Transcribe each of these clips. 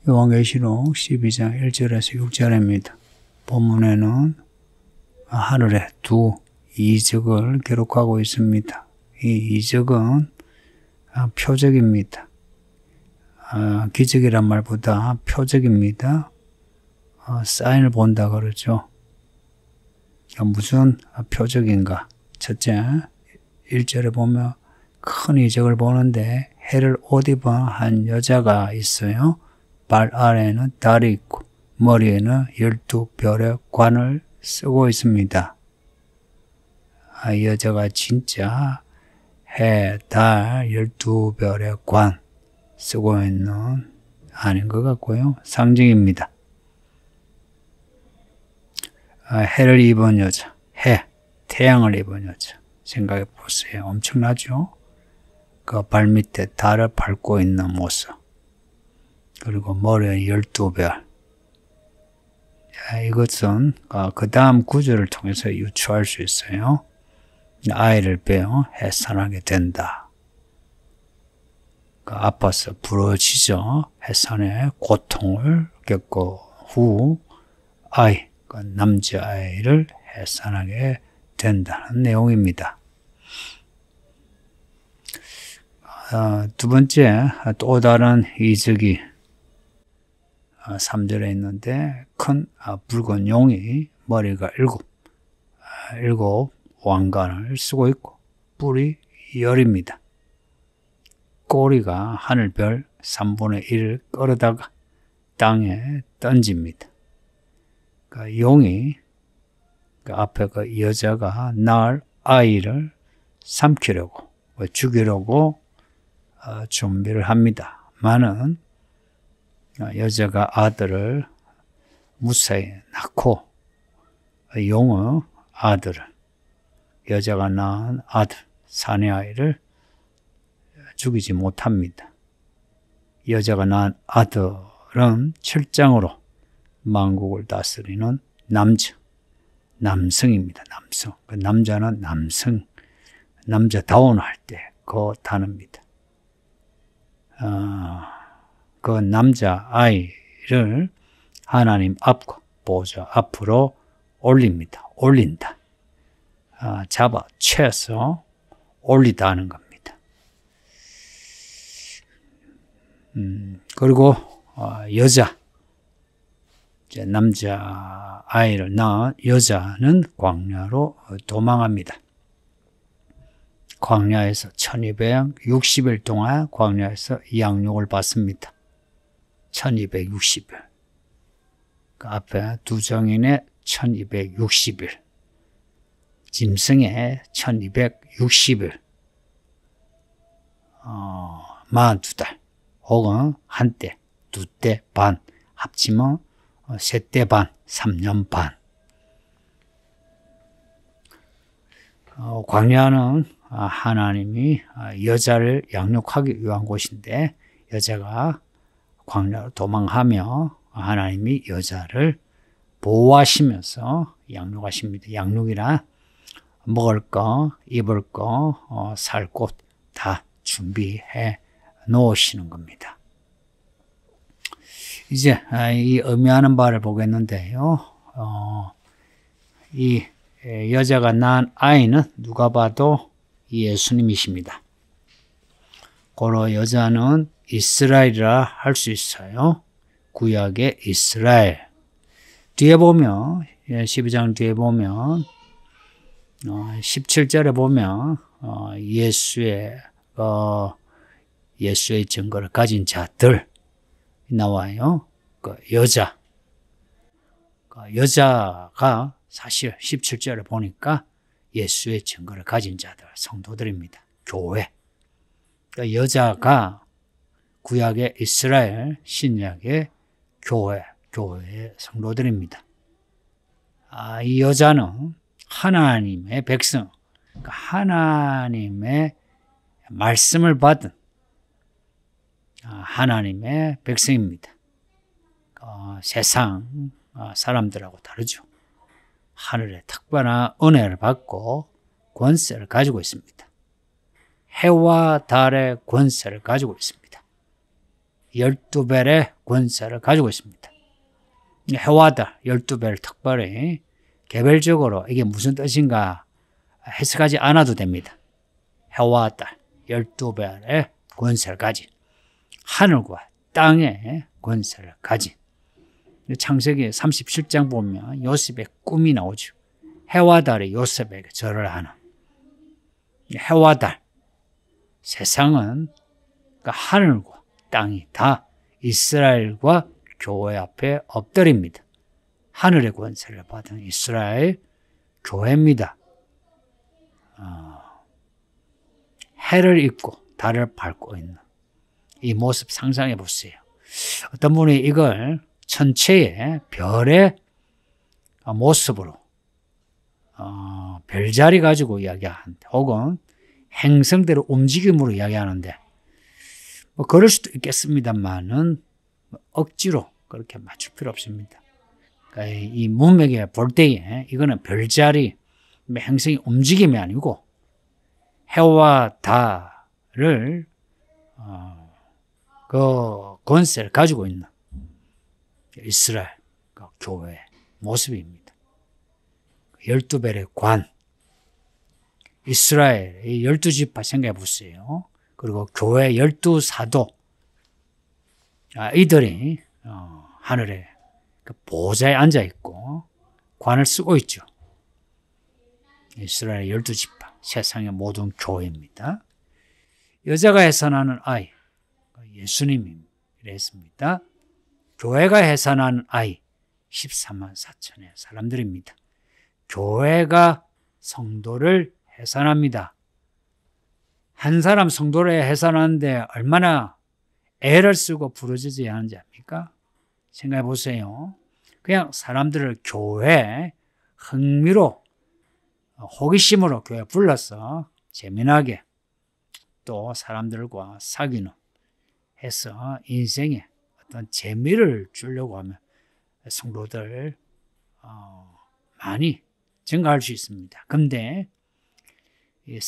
요한계시록 12장 1절에서 6절입니다. 본문에는 하늘에 두 이적을 기록하고 있습니다. 이 이적은 표적입니다. 기적이란 말보다 표적입니다. 사인을 본다 그러죠. 무슨 표적인가? 첫째, 1절에 보면 큰 이적을 보는데 해를 옷 입은 한 여자가 있어요. 발 아래에는 달이 있고 머리에는 12별의 관을 쓰고 있습니다. 이 여자가 진짜 해, 달, 12별의 관 쓰고 있는 아닌 것 같고요. 상징입니다. 해를 입은 여자, 태양을 입은 여자. 생각해 보세요. 엄청나죠? 그 발밑에 달을 밟고 있는 모습. 그리고 머리에 12별. 이것은 그 다음 구절을 통해서 유추할 수 있어요. 아이를 빼어 해산하게 된다. 아파서 부러지죠. 해산의 고통을 겪고 후 남자아이를 해산하게 된다는 내용입니다. 두 번째, 또 다른 이적이 3절에 있는데 큰 붉은 용이 머리가 일곱 왕관을 쓰고 있고 뿔이 열입니다. 꼬리가 하늘별 3분의 1을 끌어다가 땅에 던집니다. 용이 앞에 그 여자가 낳을 아이를 삼키려고 죽이려고 준비를 합니다. 많은 여자가 아들을 무사히 낳고 용의 아들을 여자가 낳은 아들 사내 아이를 죽이지 못합니다. 여자가 낳은 아들은 철장으로 만국을 다스리는 남성입니다. 남성. 그 남자는 남자다운 할 때 그 단어입니다. 그 남자 아이를 하나님 앞과 보좌 앞으로 올린다. 잡아 채서 올리다는 겁니다. 그리고 남자 아이를 낳은 여자는 광야로 도망합니다. 광야에서 1260일 동안 광야에서 양육을 받습니다. 1260일. 그 앞에 두 정인의 1260일. 짐승의 1260일. 42달. 혹은 한때, 두때 반. 합치면 세때 반, 3년 반. 광야는 하나님이 여자를 양육하기 위한 곳인데 여자가 광야로 도망하며 하나님이 여자를 보호하시면서 양육하십니다. 양육이란 먹을 거, 입을 거, 살 곳 다 준비해 놓으시는 겁니다. 이제 이 의미하는 바를 보겠는데요. 이 여자가 낳은 아이는 누가 봐도 예수님이십니다. 고로 여자는 이스라엘이라 할 수 있어요. 구약의 이스라엘. 뒤에 보면 12장 뒤에 보면 17절에 보면 예수의 증거를 가진 자들 나와요. 여자가 사실 17절에 보니까 예수의 증거를 가진 자들, 성도들입니다. 교회. 여자가 구약의 이스라엘, 신약의 교회의 성도들입니다. 이 여자는 하나님의 백성, 하나님의 말씀을 받은 하나님의 백성입니다. 세상 사람들하고 다르죠. 하늘의 특별한 은혜를 받고 권세를 가지고 있습니다. 해와 달의 권세를 가지고 있습니다. 12배의 권세를 가지고 있습니다. 해와 달 12배를 특별히 개별적으로 이게 무슨 뜻인가 해석하지 않아도 됩니다. 해와 달 12배의 권세를 가진 하늘과 땅의 권세를 가진 창세기 37장 보면 요셉의 꿈이 나오죠. 해와 달이 요셉에게 절을 하는 해와 달 세상은 그러니까 하늘과 땅이 다 이스라엘과 교회 앞에 엎드립니다. 하늘의 권세를 받은 이스라엘 교회입니다. 해를 입고 달을 밟고 있는 이 모습 상상해 보세요. 어떤 분이 이걸 천체의 별의 모습으로 별자리 가지고 이야기하는데 혹은 행성대로 움직임으로 이야기하는데 뭐 그럴 수도 있겠습니다만은 억지로 그렇게 맞출 필요 없습니다. 그러니까 이 문맥에 볼 때에 이거는 별자리, 행성의 움직임이 아니고 해와 달을 그 권세를 가지고 있는 이스라엘 그 교회의 모습입니다. 12별의 관, 이스라엘의 12지파 생각해 보세요. 그리고 교회 12사도, 이들이 하늘에 그 보좌에 앉아 있고 관을 쓰고 있죠. 이스라엘 12지파, 세상의 모든 교회입니다. 여자가 해산하는 아이, 예수님이 이랬습니다. 교회가 해산하는 아이, 14만 4천의 사람들입니다. 교회가 성도를 해산합니다. 한 사람 성도를 해산하는데 얼마나 애를 쓰고 부르짖어야 하는지 압니까? 생각해 보세요. 그냥 사람들을 교회 흥미로 호기심으로 교회 불러서 재미나게 또 사람들과 사귀는 해서 인생에 어떤 재미를 주려고 하면 성도들 많이 증가할 수 있습니다. 근데 이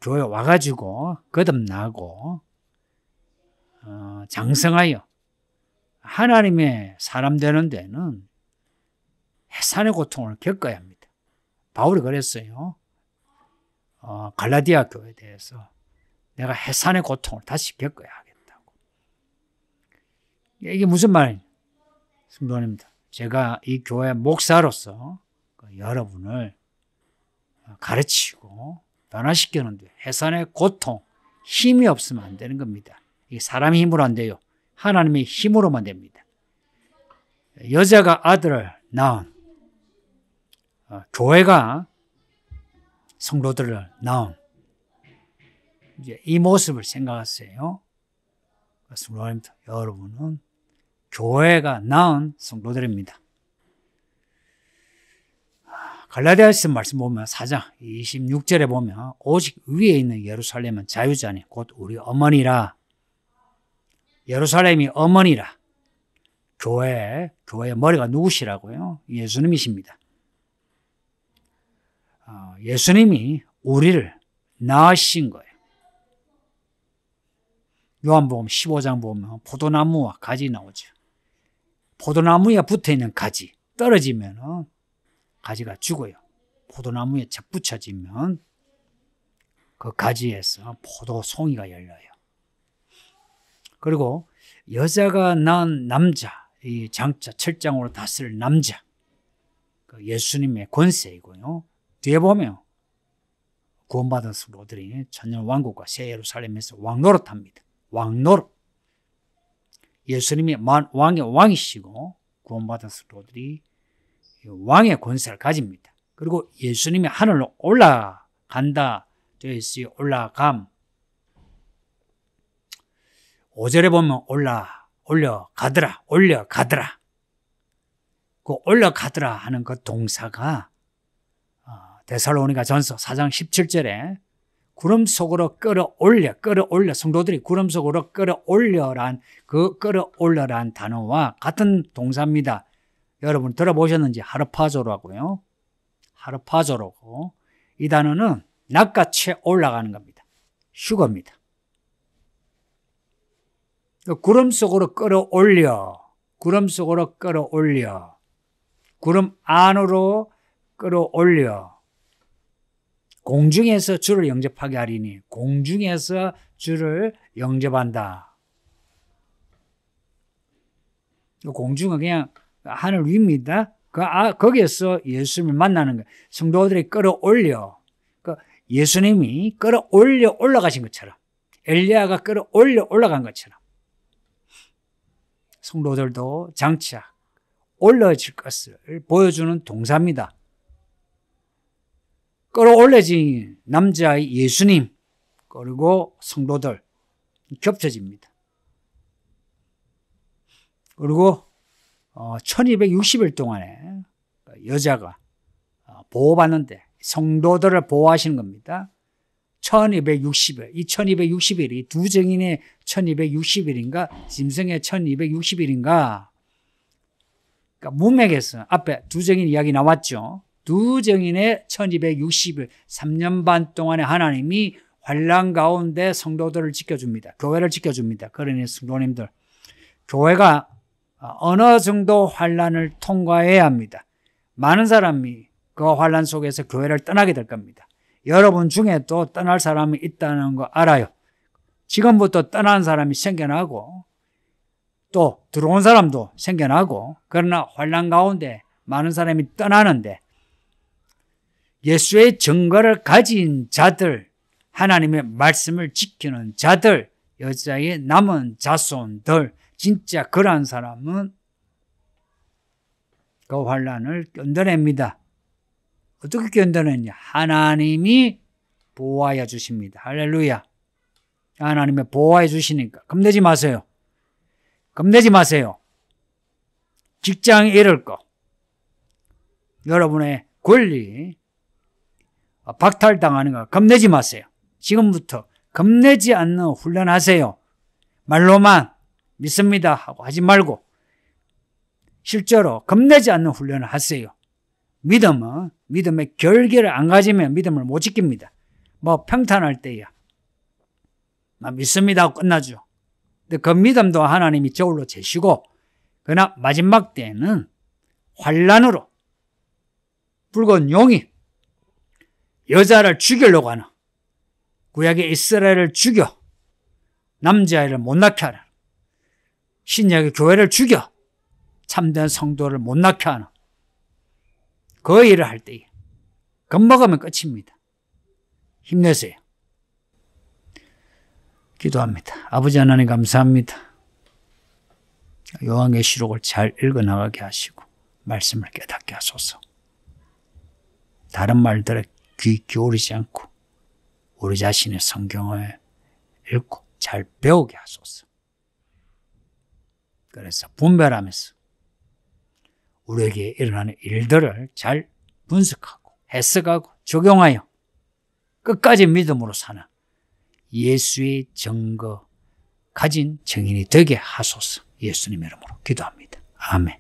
교회 와가지고 거듭나고 장성하여 하나님의 사람 되는 데는 해산의 고통을 겪어야 합니다. 바울이 그랬어요. 갈라디아 교회에 대해서 내가 해산의 고통을 다시 겪어야 하겠다고. 이게 무슨 말이냐? 성도님들, 제가 이 교회 목사로서 여러분을 가르치고 변화시키는데 해산의 고통, 힘이 없으면 안 되는 겁니다. 이게 사람의 힘으로 안 돼요. 하나님의 힘으로만 됩니다. 여자가 아들을 낳은, 교회가 성도들을 낳은 이제 이 모습을 생각하세요. 성도님들, 여러분은 교회가 낳은 성도들입니다. 갈라디아서 말씀 보면 4장 26절에 보면 오직 위에 있는 예루살렘은 자유자니 곧 우리 어머니라. 예루살렘이 어머니라. 교회의 머리가 누구시라고요? 예수님이십니다. 예수님이 우리를 낳으신 거예요. 요한복음 15장 보면 포도나무와 가지 나오죠. 포도나무에 붙어있는 가지 떨어지면 가지가 죽어요. 포도나무에 접붙여지면 그 가지에서 포도송이가 열려요. 그리고 여자가 낳은 남자, 이 장자 7장으로 다스릴 남자, 그 예수님의 권세이고요. 뒤에 보면 구원받은 성도들이 천년 왕국과 새 예루살렘에서 왕노릇합니다. 왕노릇. 예수님이 왕의 왕이시고 구원받은 성도들이 왕의 권세를 가집니다. 그리고 예수님이 하늘로 올라간다 되어 있어요. 올라감. 5절에 보면 올려가더라. 그 올려가더라 하는 그 동사가 데살로니가 전서 4장 17절에 구름 속으로 끌어올려 성도들이 구름 속으로 끌어올려란 그 끌어올려란 단어와 같은 동사입니다. 여러분 들어보셨는지 하르파조라고요. 하르파조라고. 이 단어는 낚아채 올라가는 겁니다. 휴거입니다. 구름 속으로 끌어올려, 구름 속으로 끌어올려, 구름 안으로 끌어올려. 공중에서 주를 영접하게 하리니, 공중에서 주를 영접한다. 공중은 그냥 하늘 위입니다. 거기에서 예수님을 만나는 거예요. 성도들이 끌어올려. 예수님이 끌어올려 올라가신 것처럼, 엘리야가 끌어올려 올라간 것처럼 성도들도 장차 올라질 것을 보여주는 동사입니다. 끌어올려진 남자의 예수님, 그리고 성도들 겹쳐집니다. 그리고 1260일 동안에 여자가 보호받는데 성도들을 보호하시는 겁니다. 1260일, 이 1260일이 두 정인의 1260일인가 짐승의 1260일인가, 그러니까 문맥에서 앞에 두 정인 이야기 나왔죠. 두 정인의 1260일, 3년 반 동안에 하나님이 환난 가운데 성도들을 지켜줍니다. 교회를 지켜줍니다. 그러니 성도님들, 교회가 어느 정도 환난을 통과해야 합니다. 많은 사람이 그 환난 속에서 교회를 떠나게 될 겁니다. 여러분 중에도 떠날 사람이 있다는 거 알아요. 지금부터 떠나는 사람이 생겨나고 또 들어온 사람도 생겨나고, 그러나 환난 가운데 많은 사람이 떠나는데 예수의 증거를 가진 자들, 하나님의 말씀을 지키는 자들, 여자의 남은 자손들, 진짜 그러한 사람은 그 환난을 견뎌냅니다. 어떻게 견뎌내냐? 하나님이 보호하여 주십니다. 할렐루야. 하나님이 보호해 주시니까 겁내지 마세요. 겁내지 마세요. 직장에 이를 거, 여러분의 권리 박탈당하는 거 겁내지 마세요. 지금부터 겁내지 않는 훈련하세요. 말로만 믿습니다 하고 하지 말고 실제로 겁내지 않는 훈련을 하세요. 믿음은 믿음의 결계를 안 가지면 믿음을 못 지킵니다. 뭐 평탄할 때야 믿습니다 하고 끝나죠. 근데 그 믿음도 하나님이 저울로 재시고, 그러나 마지막 때는 환난으로 붉은 용이 여자를 죽이려고 하는, 구약의 이스라엘을 죽여 남자아이를 못 낳게 하는, 신약의 교회를 죽여 참된 성도를 못 낳게 하는 그 일을 할 때에 겁먹으면 끝입니다. 힘내세요. 기도합니다. 아버지 하나님 감사합니다. 요한계시록을 잘 읽어나가게 하시고 말씀을 깨닫게 하소서. 다른 말들에 귀 기울이지 않고 우리 자신의 성경을 읽고 잘 배우게 하소서. 그래서 분별하면서 우리에게 일어나는 일들을 잘 분석하고 해석하고 적용하여 끝까지 믿음으로 사는 예수의 증거 가진 증인이 되게 하소서. 예수님 이름으로 기도합니다. 아멘.